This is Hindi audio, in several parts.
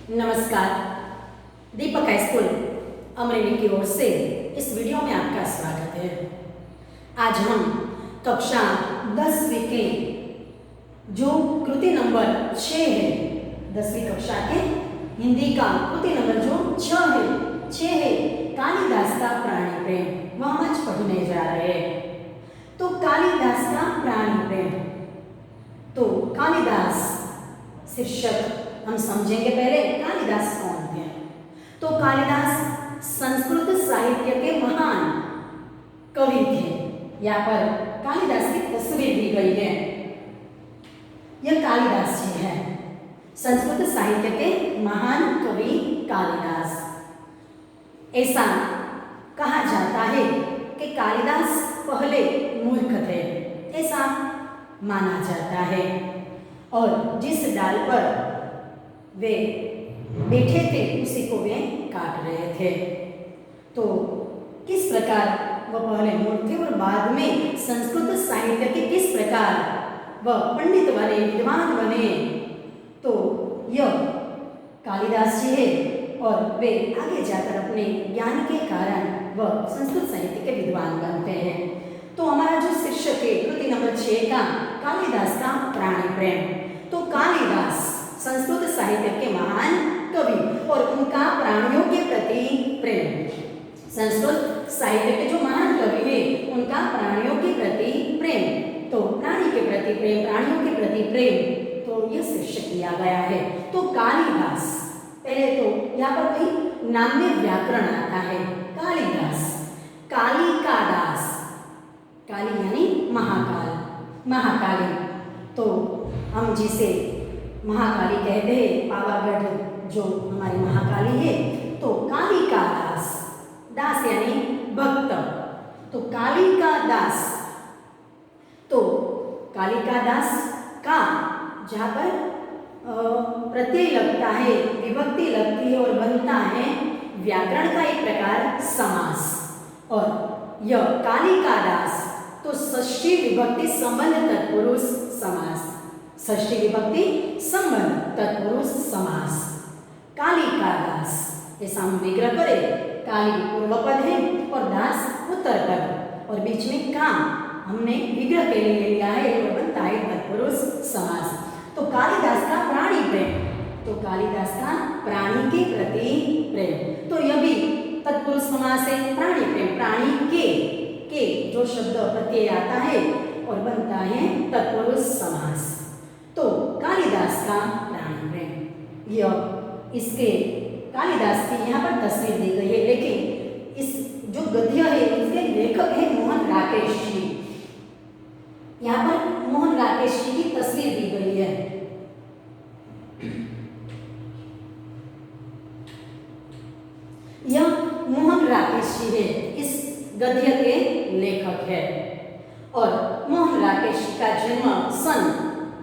नमस्कार। दीपक हाई स्कूल अमरेली की ओर से इस वीडियो में आपका स्वागत है। आज हम कक्षा 10वीं के जो कृति नंबर 6 है, 10वीं कक्षा के हिंदी का कृति नंबर जो 6 है कालिदास का प्राणी प्रेम, वह हम आज पढ़ने जा रहे हैं। तो कालिदास का प्राणी प्रेम, तो कालिदास शीर्षक हम समझेंगे। पहले कालिदास कौन थे? तो कालिदास संस्कृत साहित्य के महान कवि थे। यहाँ पर कालिदास की तस्वीर दी गई है। यह कालिदास जी है, संस्कृत साहित्य के महान कवि कालिदास। ऐसा कहा जाता है कि कालिदास पहले मूर्ख थे, ऐसा माना जाता है। और जिस डाल पर वे बैठे थे उसी को वे काट रहे थे। तो किस प्रकार वह पहले मूर्ख थे और बाद में संस्कृत साहित्य के किस प्रकार वह पंडित बने, विद्वान बने, तो यह कालिदास जी है। और वे आगे जाकर अपने ज्ञान के कारण वह संस्कृत साहित्य के विद्वान बनते हैं। तो हमारा जो शीर्षक है कृति नंबर 6 का कालिदास का प्राणी प्रेम। तो कालिदास संस्कृत साहित्य के महान कवि और उनका प्राणियों के प्रति प्रेम। संस्कृत साहित्य के जो महान कवि है उनका प्राणियों के प्रति प्रेम, तो प्राणी के प्रति प्रेम, प्राणियों के प्रति प्रेम, तो यह शीर्षक दिया गया है। तो कालिदास, पहले तो यहाँ पर कोई नाम में व्याकरण आता है। कालिदास, काली का दास, काली यानी महाकाल, महाकाली। तो हम जिसे महाकाली कहते हैं, पावागढ़ जो हमारी महाकाली है, तो काली का दास, दास यानी भक्त, तो काली का दास। तो काली का दास का जहाँ पर प्रत्यय लगता है, विभक्ति लगती है और बनता है व्याकरण का एक प्रकार समास। और यह काली का दास तो षष्ठी विभक्ति संबंध तत्पुरुष समास, षष्ठी विभक्ति संबंध तत्पुरुष समास। काली का दास, ऐसा हम विग्रह करें। काली पूर्व पद है और दास उत्तर पद, और बीच में का हमने विग्रह के लिए लिया है और बनता है तत्पुरुष समास। तो कालिदास का प्राणी प्रेम, तो कालिदास का प्राणी के प्रति प्रेम, तो यह भी तत्पुरुष समास है। प्राणी प्रेम, प्राणी के जो शब्द प्रत्यय आता है और बनता है तत्पुरुष समास। तो कालिदास का प्राणी प्रेम, यह इसके कालिदास की यहाँ पर तस्वीर दी गई है। लेकिन इस जो गद्य है इसके लेखक है मोहन राकेश जी। यहाँ पर मोहन राकेश जी की तस्वीर दी गई है। यह मोहन राकेश जी है, इस गद्य के लेखक है। और मोहन राकेश जी का जन्म सन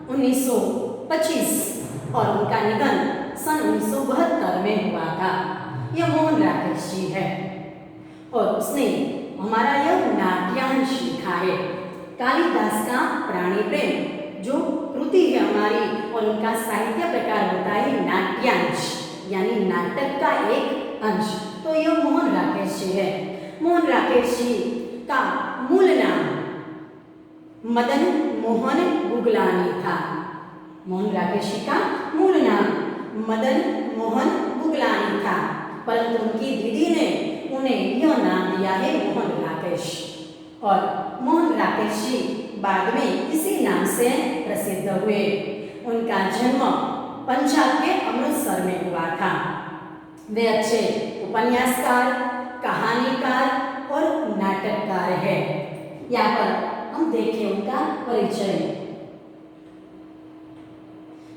1925 और उनका निधन सन 1972 में हुआ था। यह मोहन राकेश जी है और उसने हमारा यह नाट्यांश लिखा है। कालिदास का प्राणी प्रेम जो कृति है हमारी, और उनका साहित्य प्रकार होता है नाट्यांश, यानी नाटक का एक अंश। तो यह मोहन राकेश जी है। मोहन राकेश जी का मूल नाम मदन मोहन गुगलानी था। मोहन राकेश जी का मूल नाम मदन मोहन गुगलानी था, परंतु उनकी दीदी ने उन्हें यह नाम दिया है मोहन राकेश। और मोहन राकेश जी बाद में इसी नाम से प्रसिद्ध हुए। उनका जन्म पंजाब के अमृतसर में हुआ था। वे अच्छे उपन्यासकार, कहानीकार और नाटककार है। यहाँ पर हम देखें उनका परिचय।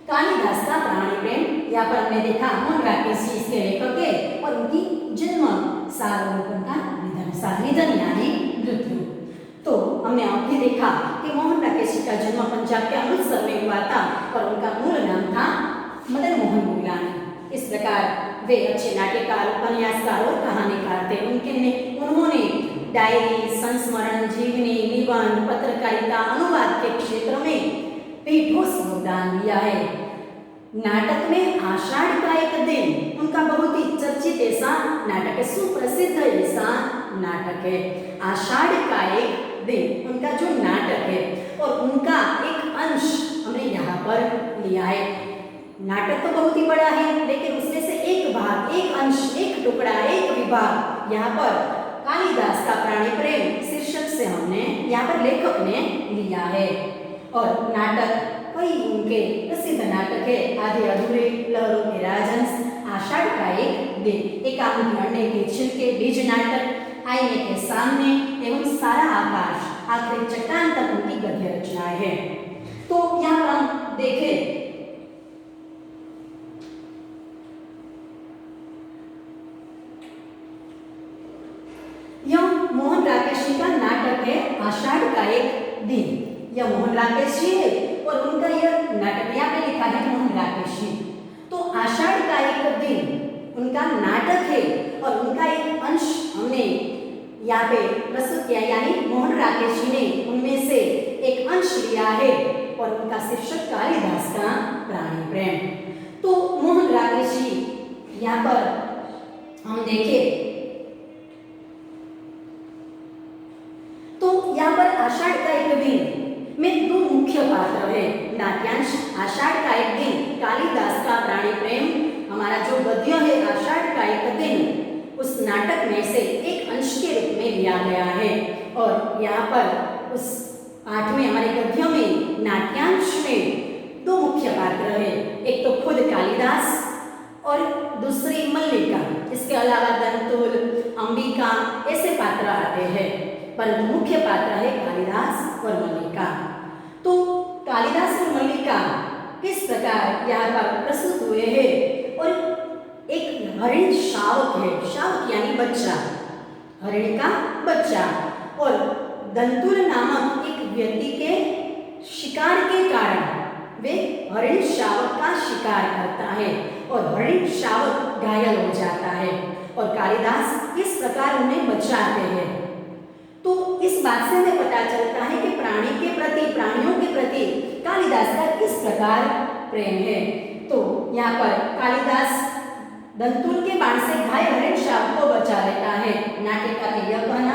कालिदास का प्राणी प्रेम, यहाँ पर हमने देखा मोहन राकेश जी इसके लेखक है और उनकी जन्म साल और उनका निधन यानी मृत्यु। तो हमने अभी देखा कि मोहन राकेश जी का जन्म पंजाब के अमृतसर में हुआ था और उनका मूल नाम था मदन मोहन गुगलानी। इस प्रकार वे अच्छे नाट्यकार, उपन्यासकार और कहानीकार थे। उन्होंने डायरी, संस्मरण, जीवनी, निबंध, पत्रकारिता, अनुवाद के क्षेत्र में भी ठोस योगदान दिया है। नाटक में आषाढ़ का एक दिन, उनका बहुत ही चर्चित ऐसा नाटक है, सुप्रसिद्ध ऐसा नाटक है आषाढ़ का एक दिन, उनका जो नाटक है और उनका एक अंश हमने यहाँ पर लिया है। नाटक तो बहुत ही बड़ा है, लेकिन उसमें से एक भाग, एक अंश, एक टुकड़ा, एक विभाग यहाँ पर कालिदास का प्राणी प्रेम शीर्षक से हमने यहाँ पर लेखक ने लिया है। और नाटक कई उनके प्रसिद्ध नाटक है, आधे अधूरे, लहरों के राजहंस, आषाढ़ का एक दिन, एकांकी अंडे के छिलके, बीज नाटक, आईने के सामने एवं सारा आकाश, आखिरी चट्टान तक उनकी गद्य रचनाएं हैं। तो यहाँ पर हम देखें यह मोहन राकेश जी का नाटक है आषाढ़ का एक दिन। यह मोहन राकेश जी है और उनका यह नाटक यहाँ पे लिखा है मोहन राकेश जी। तो आषाढ़ का एक दिन उनका नाटक है और उनका एक अंश हमने यहाँ पे प्रस्तुत किया, यानी मोहन राकेश जी ने उनमें से एक अंश लिया है और उनका शीर्षक कालिदास का प्राणी प्रेम। तो मोहन राकेश जी यहाँ पर हम देखें तो यहाँ पर आषाढ़ का एक दिन में दो मुख्य पात्र है। नाट्यांश आषाढ़ का एक दिन, कालिदास का प्राणी प्रेम, हमारा जो गद्य है आषाढ़ का एक दिन, उस नाटक में से एक अंश के रूप में लिया गया है। और यहाँ पर उस पाठ में, हमारे गद्य में, नाट्यांश में दो मुख्य पात्र है, एक तो खुद कालिदास और दूसरी मल्लिका। इसके अलावा दंतुल, अंबिका ऐसे पात्र आते हैं, परंतु मुख्य पात्र है कालिदास और मल्लिका। तो कालिदास और मल्लिका किस प्रकार यहाँ पर प्रस्तुत हुए हैं। और एक हरिण शावक है, शावक यानी बच्चा, हरिण का बच्चा, और दंतुल नामक एक व्यक्ति के शिकार के कारण वे हरिण शावक का शिकार करता है और हरिण शावक घायल हो जाता है और कालिदास किस प्रकार उन्हें बचाते हैं। तो इस बात से हमें पता चलता है कि प्राणी के प्रति, प्राणियों के प्रति कालिदास का किस प्रकार प्रेम है। तो यहाँ पर कालिदास दंतुल के बाण से घायल हरिण शावक को बचा लेता है। नाटिका में यह कहना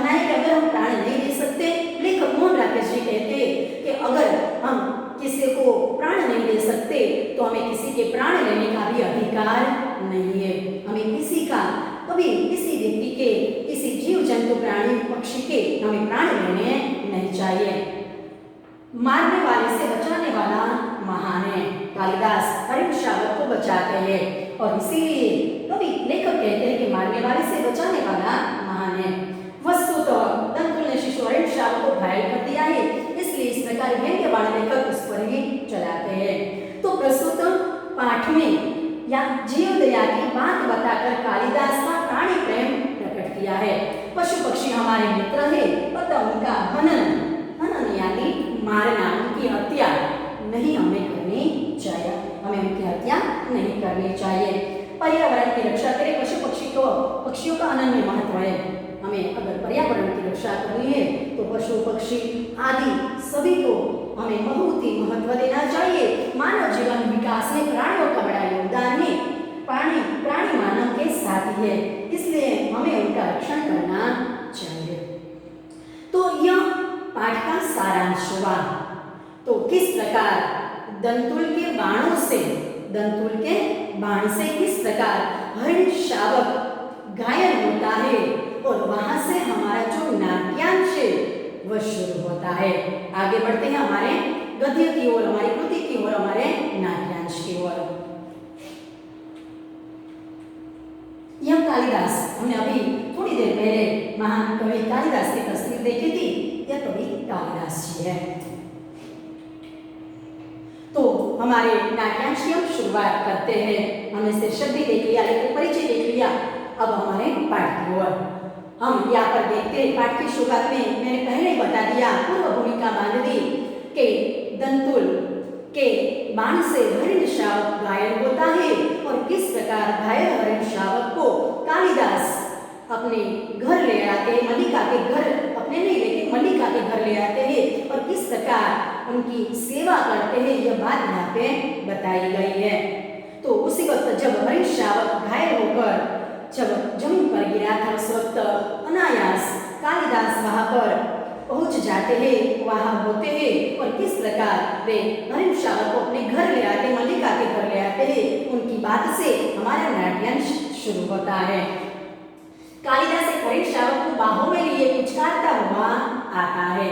है कि अगर हम प्राण नहीं दे सकते, लेखक मोहन राकेश जी कहते कि अगर हम किसी को प्राण नहीं दे सकते तो हमें किसी के प्राण लेने का भी अधिकार नहीं है। हमें किसी का, कभी किसी व्यक्ति के, किसी जीव जंतु, प्राणी, पक्षी के हमें प्राण लेने नहीं चाहिए। मारने वाले से बचाने वाला महान है। कालिदास हरिण शावक को बचाते हैं और इसीलिए कभी लेखक कहते हैं कि मारने वाले से बचाने वाला महान है। वस्तुतः दंतुल ने शिशु हरिण शावक को घायल कर दिया है, इसलिए इस प्रकार व्यंग्य बाण लेखक उस पर ही चलाते हैं। तो प्रस्तुत पाठ में या जीव दया की बात बताकर कालिदास का प्राणी प्रेम प्रकट किया है। पशु पक्षी हमारे मित्र है, अतः उनका हनन यानी मारना, उनकी हत्या नहीं हमें करनी चाहिए, हमें उनकी हत्या नहीं करनी चाहिए। पर्यावरण की रक्षा करें, पक्षियों का अनन्य महत्व है। हमें अगर पर्यावरण की रक्षा करनी है तो पशु पक्षी आदि सभी को हमें बहुत ही महत्व देना चाहिए। मानव जीवन विकास में प्राणियों का बड़ा योगदान है। प्राणी मानव के साथ है, इसलिए हमें उनका रक्षण करना चाहिए। तो यह पाठ का सारांश हुआ। तो किस प्रकार दंतुल के बाण से किस प्रकार हरिण शावक घायल होता है और वहां से हमारा जो नाट्यांश है वह शुरू होता है। आगे बढ़ते हैं हमारे गद्य की ओर, हमारी कृति की ओर, हमारे नाट्यांश की ओर। यह कालिदास, हमने अभी थोड़ी देर पहले महान कवि कालिदास की तस्वीर देखी थी। यह कवि कालिदास जी है। तो हमारे नाट्यांश की हम शुरुआत करते हैं। हमने शीर्षक भी देख लिया, लेकिन परिचय देख लिया। अब हमारे पाठ की ओर हम यहाँ पर देखते हैं। पाठ की शुरुआत में मैंने पहले ही बता दिया, पूर्व भूमिका बांध दी कि दंतुल के बाण से हरिण शावक घायल होता है और किस प्रकार घायल हरिण शावक को कालिदास अपने घर ले आते हैं, मल्लिका के घर, अपने नहीं लेकिन मल्लिका के घर ले आते हैं और किस प्रकार उनकी सेवा करते हैं, यह बात यहाँ पे बताई गई है। तो उसी वक्त जब हरिण शावक घायल होकर जब जमीन पर गिरा था, उस वक्त अनायास कालिदास वहां पर पहुंच जाते हैं, वहां होते हैं और किस प्रकार वे हरिण शावक को अपने घर ले आते, मल्लिका के घर ले आते हैं, उनकी बात से हमारा नाट्यांश शुरू होता है। कालिदास एक हरिण शावक को बाहों में लिए पुचकारता हुआ आता है।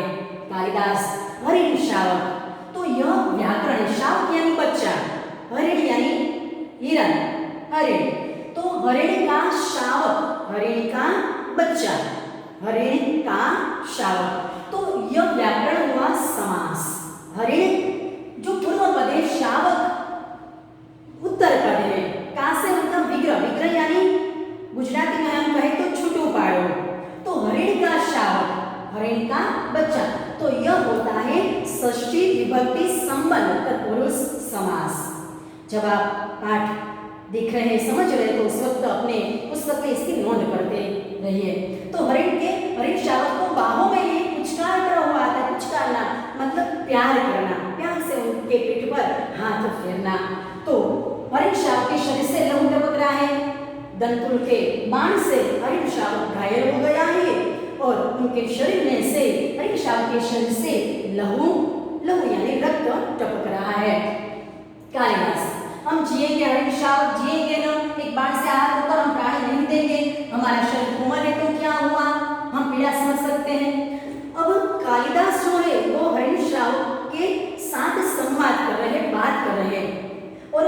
कालिदास हरिण शावक, तो यह व्याकरण, शावक यानी बच्चा, हरिण यानी हिरण, हरिण, तो हरिण का शावक, हरिण का बच्चा, हरिण का शावक, तो यह व्याकरण हुआ समास। हरिण जो पूर्व पद है, शावक उत्तर पद है, का से मतलब विग्रह, विग्रह यानी गुजराती में हम कहें तो छूटू पाड़ो, तो हरिण का शावक, हरिण का बच्चा, तो यह होता है षष्ठी विभक्ति संबंध उत्तर पुरुष समास। जब आप पाठ देख रहे हैं, समझ रहे हैं, तो उस वक्त अपने पुस्तक में इसकी नोंद करते रहिए। तो हरिण शावक को बाहों में ये पुचकारता हुआ आता है। पुचकारना मतलब प्यार करना, प्यार से उनके पीठ पर हाथ फेरना। तो हरिण शावक के शरीर से लहू टपक रहा है, दंतुल के बाण से हरिण शावक घायल हो गया है और उनके शरीर में से, हरिण शावक के शरीर से लहू यानी रक्त टपक रहा है। कालिदास, हम जिएंगे, हरिण शावक जिएंगे ना, एक बाण से आहत होकर हम प्राण नहीं देंगे, हमारा शरीर कोमल है तो क्या हुआ, हम पीड़ा समझ सकते हैं। अब कालिदास जो है वो हरिण शावक के साथ संवाद कर रहे हैं, बात कर रहे हैं, और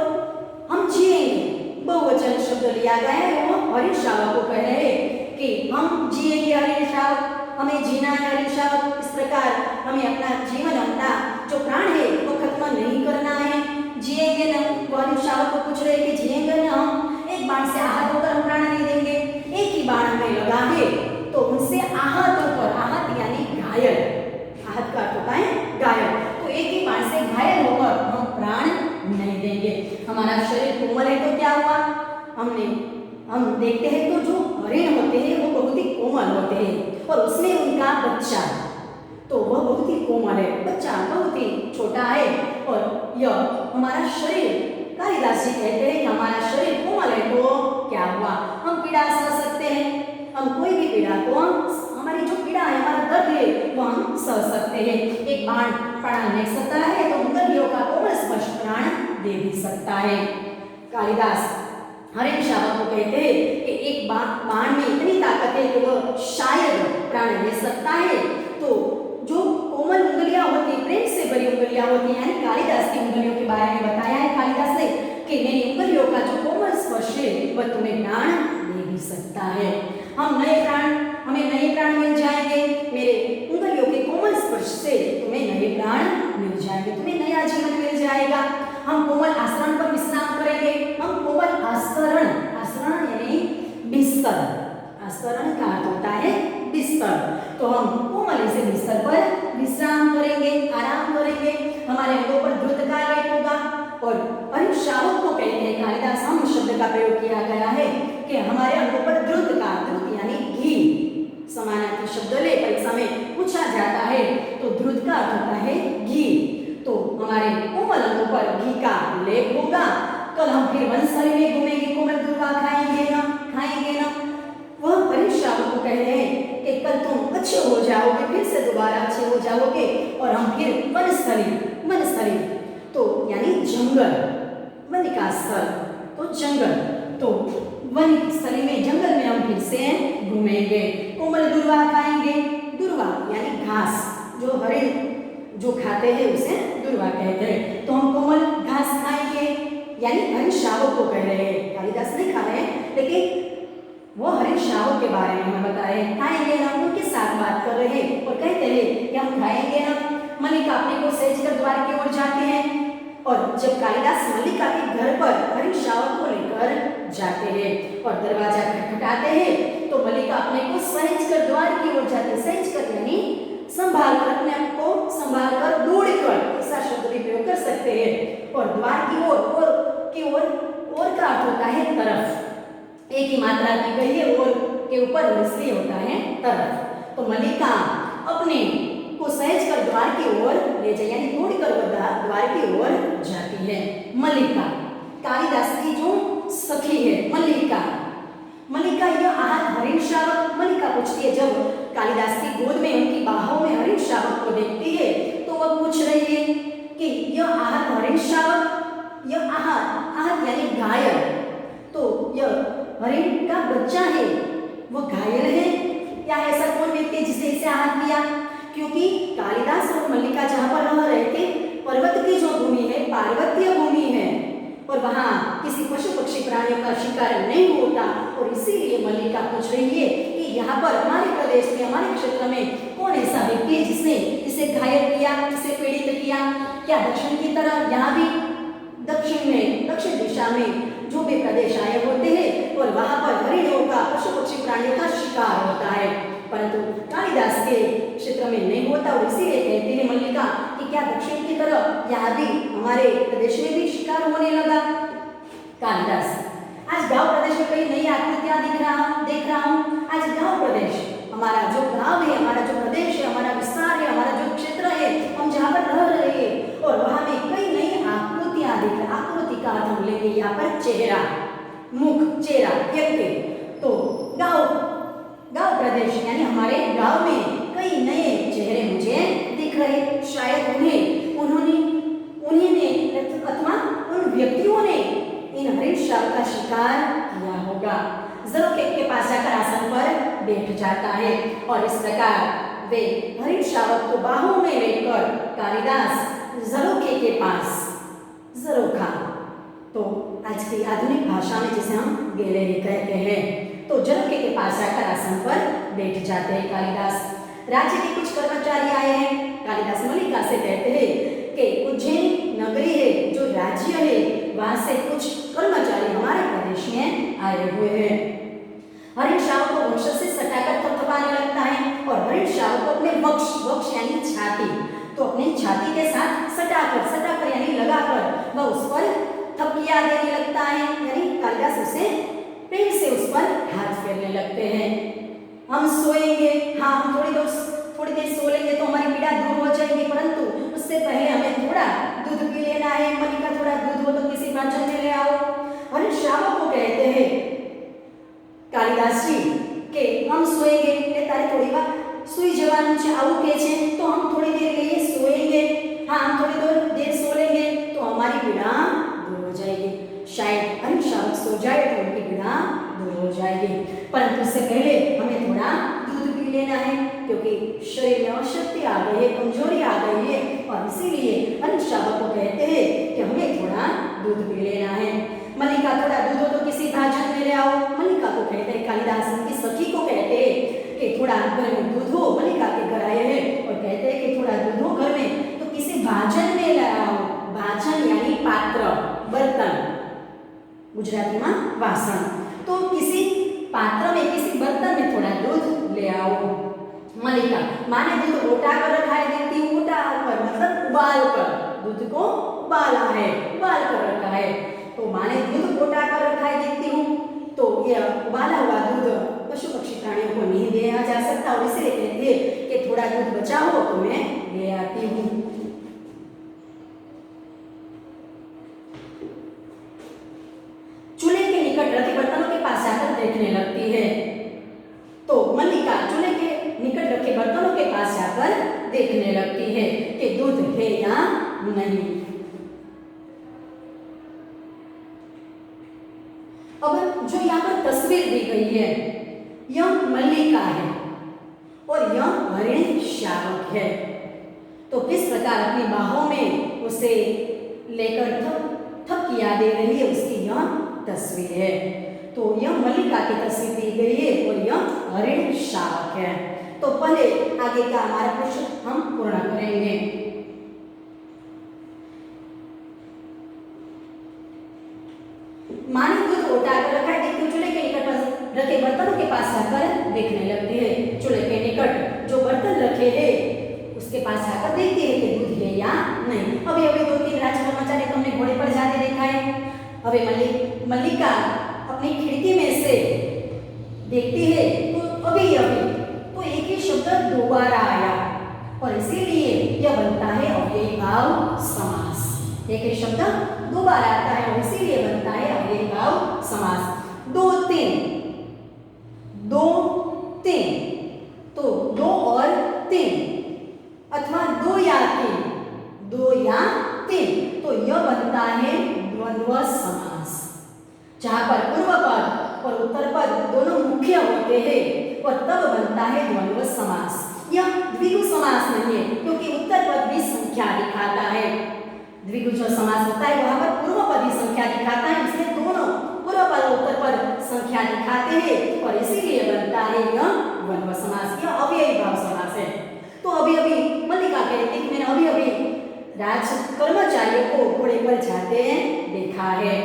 हम जिएंगे, बहुवचन शब्द लिया गया है, वो हरिण शावक को कह रहे हैं कि हम जिएंगे हरिण शावक, हमें जीना है हरिण शावक, इस प्रकार हमें अपना जीवन, अपना जो प्राण है वो खत्म नहीं करना है, जिएंगे ना। हरिण शावक को पूछ रहे कि जिएंगे ना हम, एक बाण से आहत होकर हम प्राण नहीं देंगे, एक ही बाण हमें लगा है तो उनसे आहत होकर, आहत यानी घायल, आहत का अर्थ होता है घायल, तो एक ही बाण से घायल होकर हम प्राण नहीं देंगे। हमारा शरीर कोमल है तो क्या हुआ, हम देखते हैं तो जो हरिण होते हैं वो बहुत ही कोमल होते हैं और उसमें उनका बच्चा, तो वह बहुत ही कोमल है, बच्चा बहुत ही छोटा है और यह हमारा शरीर, कालिदास जी कहते हैं कि हमारा शरीर कोमल है तो क्या हुआ, हम पीड़ा सह सकते हैं, हम कोई भी पीड़ा को, हमारी जो पीड़ा है, हमारा दर्द है वो हम सह सकते हैं। एक बाण प्राण ले सकता है तो मुंदलियों का कोमल स्पर्श प्राण दे भी सकता है। कालिदास हरिण शावक को कहते हैं कि एक बाण में इतनी ताकत है कि वह शायद प्राण ले सकता है, तो जो कोमल उंगलियां होती, प्रेम से भरी उंगलियां होती हैं, यानी कालिदास की उंगलियों के बारे में बताया है कालिदास ने कि मेरी उंगलियों का जो कोमल स्पर्श है वह तुम्हें प्राण दे भी सकता है। हमें नए प्राण मिल जाएंगे, मेरे उंगलियों के कोमल स्पर्श से तुम्हें नए प्राण मिल जाएंगे, तुम्हें नया जीवन मिल जाएगा। हम कोमल आसरण पर विश्राम करेंगे, हम कोमल आसरण, आसरण यानी बिस्तर, आसरण का अर्थ होता है बिस्तर, तो हम कोमल से बिस्तर पर विश्राम करेंगे, आराम करेंगे, हमारे अंगों पर द्रुत का लेप होगा। और हरिण शावक को कहते हैं, कालिदास हम शब्द का प्रयोग किया गया है कि हमारे अंगों पर द्रुत का, द्रुत यानी घी, समानार्थी शब्द ले परीक्षा में पूछा जाता है तो द्रुत का अर्थ होता है घी, तो हमारे कोमल अंगों पर घी का लेप होगा। कल हम फिर वनस्थली में घूमेंगे, कोमल दुर्वा खाएंगे ना, वह हरिण शावक को कह रहे हैं कि कल तुम अच्छे हो जाओगे, फिर से दोबारा अच्छे हो जाओगे और हम फिर वनस्थली तो यानी जंगल, वन का स्थल तो जंगल, तो वन स्थली में, जंगल में हम फिर से घूमेंगे, कोमल दुर्वा खाएंगे, दुर्वा यानी घास, जो हरिण जो खाते हैं उसे दुर्वा कहते हैं, तो हम कोमल घास खाएंगे, यानी हरिण शावक को कह रहे हैं, कालिदास नहीं खा रहे हैं, लेकिन वो हरिण शावक के बारे में हमें बताए, खाएंगे ना, उनके साथ बात कर रहे हैं और कहते हैं कि हम खाएंगे ना। मल्लिका अपने को सहेज कर द्वार की ओर जाते हैं और जब कालिदास मल्लिका के घर पर हरिण शावक को लेकर जाते हैं और दरवाजा खटखटाते हैं तो मल्लिका अपने को सहेज कर द्वार की ओर जाते, सहेज कर यानी संभाल कर, अपने आप को संभाल कर, दौड़ कर, ऐसा शब्द भी प्रयोग कर सकते हैं। और द्वार की ओर, और का अर्थ होता है तरफ, एक ही मात्रा की गई है, और के ऊपर इसलिए होता है तरफ, तो मल्लिका अपने को सहेज कर द्वार की ओर ले जाए, यानी दौड़ शिकार की ओर जाती है। मल्लिका कालिदास की जो सखी है मल्लिका। मल्लिका यह आहत हरिण शावक। मल्लिका पूछती है, जब कालिदास की गोद में उनकी बाहों में हरिण शावक को देखती है तो वह पूछ रही है कि यह आहत हरिण शावक, यह आहत यानी घायल, तो यह हरिण का बच्चा है, वह घायल है या ऐसा कौन व्यक्ति है जिसने इसे आहत किया? क्योंकि कालिदास और मल्लिका जहाँ पर रह रहे थे, पर्वत की जो भूमि है पार्वतीय भूमि है और वहाँ किसी पशु पक्षी प्राणियों का शिकार नहीं होता, और इसीलिए मल्लिका पूछ रही है कि यहाँ पर हमारे प्रदेश में, हमारे क्षेत्र में कौन ऐसा व्यक्ति है जिसने इसे घायल किया, इसे पीड़ित किया? क्या दक्षिण की तरफ, यहाँ भी दक्षिण दिशा में जो भी प्रदेश आए होते हैं और वहाँ पर हरिणों का, पशु पक्षी प्राणियों का शिकार होता है, परंतु कालिदास के क्षेत्र में नहीं होता, और इसीलिए कहती है मल्लिका कि क्या दक्षिण की तरफ यहाँ भी हमारे प्रदेश में भी शिकार होने लगा? कालिदास आज गांव प्रदेश में कई नई आकृतियां देख रहा हूँ। आज गांव प्रदेश, हमारा जो गांव है, हमारा जो प्रदेश है, हमारा विस्तार है, हमारा जो क्षेत्र है, हम जहाँ पर रह रहे हैं, और वहाँ में कई नई आकृतियां दिख रही। आकृति का अर्थ हम लेंगे यहाँ पर चेहरा, मुख, चेहरा, व्यक्ति। तो गांव प्रदेश यानी हमारे गांव में कई नए चेहरे मुझे दिख रहे। शायद उन्होंने अथवा उन व्यक्तियों ने इन हरिण शावक का शिकार किया होगा। ज़रोखे के पास जाकर आसन पर बैठ जाता है और इस प्रकार वे हरिण शावक को बाहों में लेकर कालिदास ज़रोखे के पास, ज़रोखा तो आज की आधुनिक भाषा में जिसे हम गैलरी कहते हैं, तो ज़रोखे के पास जाकर आसन पर बैठ जाते हैं कालिदास। राज्य के कुछ कर्मचारी आए हैं। कालिदास मल्लिका से कहते हैं कि उज्जैन नगरी है, जो राज्य है, वहां से कुछ कर्मचारी हमारे प्रदेश में आए हुए हैं। हरिण शावक को वक्ष से सटाकर थपथपाने लगता है और हरिण शावक को अपने वक्ष यानी छाती, तो अपनी छाती के साथ सटाकर यानी लगाकर वह उस पर थपकियां देने लगता है, यानी कालिदास उसे प्रेम से उस पर हाथ फेरने लगते हैं। हम सोएंगे, हाँ हम थोड़ी देर सो लेंगे तो हमारी पीड़ा दूर हो जाएगी, परंतु उससे पहले हमें थोड़ा दूध पी लेना है। मल्लिका थोड़ा दूध हो तो किसी भांजन में ले आओ। हरिण शावक को कहते हैं कालिदास जी के हम सोएंगे એટલે તારે થોડી વાર સુઈ જવાનું છે આવું કહે છે, तो हम थोड़ी देर के लिए सोएंगे, हाँ हम थोड़ी देर सो लेंगे तो हमारी पीड़ा दूर हो जाएगी। शायद हरिण शावक सो जाए तो उनकी पीड़ा दूर हो जाएगी, परंतु उससे पहले हमें थोड़ा दूध पी लेना है, क्योंकि शरीर में अशक्ति आ गई है, कमजोरी आ गई है, और इसीलिए हरिण शावक को कहते हैं कि हमें थोड़ा दूध पी लेना है। मल्लिका थोड़ा दूध हो तो किसी भाजन में ले आओ। मल्लिका को कहते हैं, कालिदास की सखी को कहते हैं कि थोड़ा घर में दूध हो। मल्लिका के घर आए हैं और कहते हैं कि थोड़ा दूध हो घर में तो किसी भाजन में ले आओ। भाजन यानी पात्र, बर्तन, गुजराती में वासन, तो किसी पात्र में, किसी बर्तन में थोड़ा दूध ले आओ। मल्लिका माने दूध उठा कर रखा है, देखती हूँ उठा कर मतलब उबाल कर, दूध को उबाला है, उबाल कर रखा है, तो माने दूध उठा कर रखा है देखती हूँ, तो यह उबाला हुआ दूध पशु पक्षी प्राणियों को नहीं दिया जा सकता, और इसलिए कहती है कि थोड़ा दूध बचा हो तो मैं ले आती हूँ। चूल्हे के निकट रखे बर्तनों के पास जाकर देखने लगती है, तो मल्लिका चूल्हे के निकट रखे बर्तनों के पास जाकर देखने लगती है कि दूध है या नहीं। अब जो यहाँ पर तस्वीर दी गई है यह मल्लिका है और यह हरिण शावक है, तो किस प्रकार अपनी बाहों में उसे लेकर थपकियां दे रही है, उसकी यह तस्वीर है। तो यह मल्लिका की तस्वीर दी गई है और यह हरिण शावक है। तो पहले आगे का हमारा प्रश्न हम पूर्ण करेंगे। मानी दूध उठा कर रखा है, देखती चूल्हे के निकट रखे बर्तनों के पास जाकर देखने लगती है। चूल्हे के निकट जो बर्तन रखे हैं उसके पास जाकर देखती है कि दूध है या नहीं। अभी 2-3 राज कर्मचारी तुमने घोड़े पर जाते देखा है। अभी मल्लिका अपनी खिड़की में से देखती है तो अभी तो एक ही शब्द दोबारा आया और इसीलिए यह बनता है अव्ययी भाव समास। एक ही शब्द दोबारा आता है और इसीलिए बनता है अव्ययीभाव समास। दो तीन, दो तीन, तो दो और तीन अथवा दो या तीन, दो या तीन, तो यह बनता है द्वंद्व समास। जहां पर पूर्व पद और उत्तर पद दोनों मुख्य होते हैं और तब बनता है द्वंद्व समास। यह द्विगु समास नहीं है क्योंकि उत्तर पद भी संख्या दिखाता है। द्विगु जो समास होता है वहां पर पूर्व पद ही संख्या दिखाता है, इसलिए दोनों पूर्व पद और उत्तर पद संख्या दिखाते हैं और इसीलिए बनता है यह द्वंद्व समास। यह अव्ययीभाव समास है। तो अभी अभी मल्लिका कहती है मैंने अभी अभी राज कर्मचारियों को घोड़े पर जाते देखा है।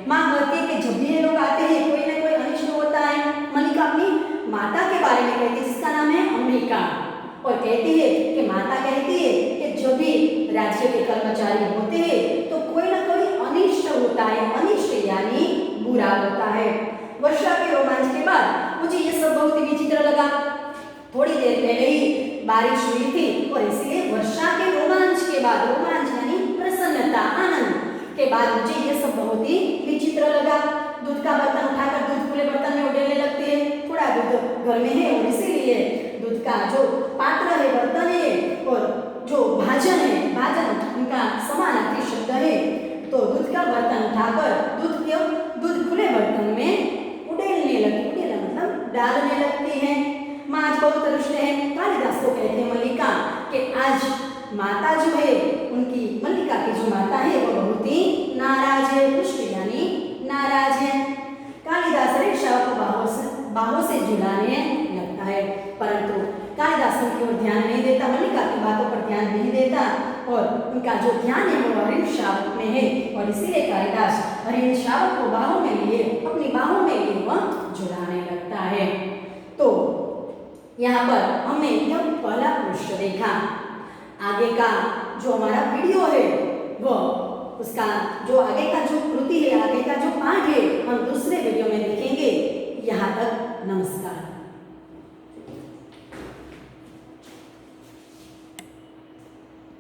माँ कहती है कि जब भी ये लोग आते हैं कोई ना कोई अनिष्ट होता है। मल्लिका अपनी माता के बारे में कहती है जिसका नाम है अंबिका, और कहती है कि माता कहती है कि जब भी राज्य के कर्मचारी होते हैं तो कोई ना कोई अनिष्ट होता है। अनिष्ट यानी बुरा होता है। वर्षा के रोमांच के बाद मुझे ये सब बहुत ही विचित्र लगा। थोड़ी देर पहले ही बारिश हुई थी और इसीलिए वर्षा के रोमांच के बाद, रोमांच यानी प्रसन्नता, आनंद के बाद मुझे ये सब बहुत ही विचित्र लगा। दूध का बर्तन उठाकर दूध खुले बर्तन में उड़ेलने लगती है। थोड़ा दूध घर में है और इसीलिए दूध का जो पात्र है, बर्तन है और जो भाजन है, भाजन उनका समानार्थी शब्द है, तो दूध का बर्तन उठाकर दूध खुले बर्तन में उड़ेलने लगती, उड़ेलना मतलब डालने लगती है। माँ आज बहुत रुष्ट है। कालिदास को कहते हैं मल्लिका कि आज माता जो है उनकी, मल्लिका की जो माता है वो बहुत ही नाराज है। रुष्ट यानी नाराज है। कालिदास रेशा को बाहों से झुलाने लगता है, परंतु कालिदास उनकी ओर ध्यान नहीं देता, मल्लिका की बातों पर ध्यान नहीं देता और उनका जो ध्यान है वो हरिण शावक में है और इसीलिए कालिदास हरिण शावक को बाहों में लिए, अपनी बाहों में लिए वह झुलाने लगता है। तो यहाँ पर हमने यह पहला पृष्ठ देखा। आगे का जो हमारा वीडियो है वो उसका जो आगे का जो कृति है, आगे का जो पाठ है हम दूसरे वीडियो में देखेंगे।